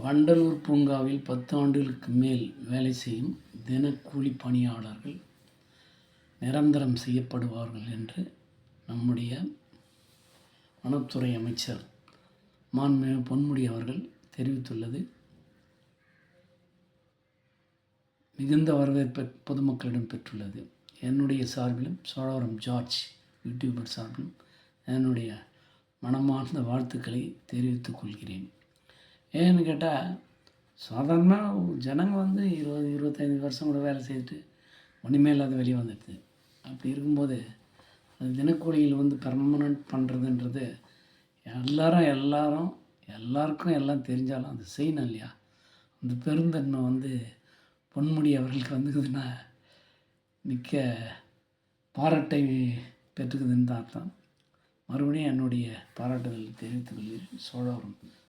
வண்டலூர் பூங்காவில் 10 ஆண்டுகளுக்கு மேல் வேலை செய்யும் தினக்கூலி பணியாளர்கள் நிரந்தரம் செய்யப்படுவார்கள் என்று நம்முடைய வனத்துறை அமைச்சர் மாண்புமிகு பொன்முடி அவர்கள் தெரிவித்துள்ளது மிகுந்த வரவேற்பை பொதுமக்களிடம் பெற்றுள்ளது. என்னுடைய சார்பிலும் சோழவரம் ஜார்ஜ் யூடியூபர் சார்பிலும் என்னுடைய மனமார்ந்த வாழ்த்துக்களை தெரிவித்துக் கொள்கிறேன். ஏன்னு கேட்டால், சாதாரணமாக ஜனங்க 20-25 வருஷம் கூட வேலை செய்துட்டு ஒன்றுமே இல்லாத வெளியே வந்துடுது. அப்படி இருக்கும்போது அது தினக்கூலியில் பெர்மனண்ட் பண்ணுறதுன்றது எல்லாருக்கும் எல்லாம் தெரிஞ்சாலும் அது செய்யணும் இல்லையா? அந்த பெருந்தன்மை பொன்முடி அவர்களுக்கு வந்துக்குதுன்னா மிக்க பாராட்டை பெற்றுக்குதுன்னு தான் அர்த்தம். மறுபடியும் என்னுடைய பாராட்டுதல் தெரிவித்துக் கொள்கிறேன். சோழவரம்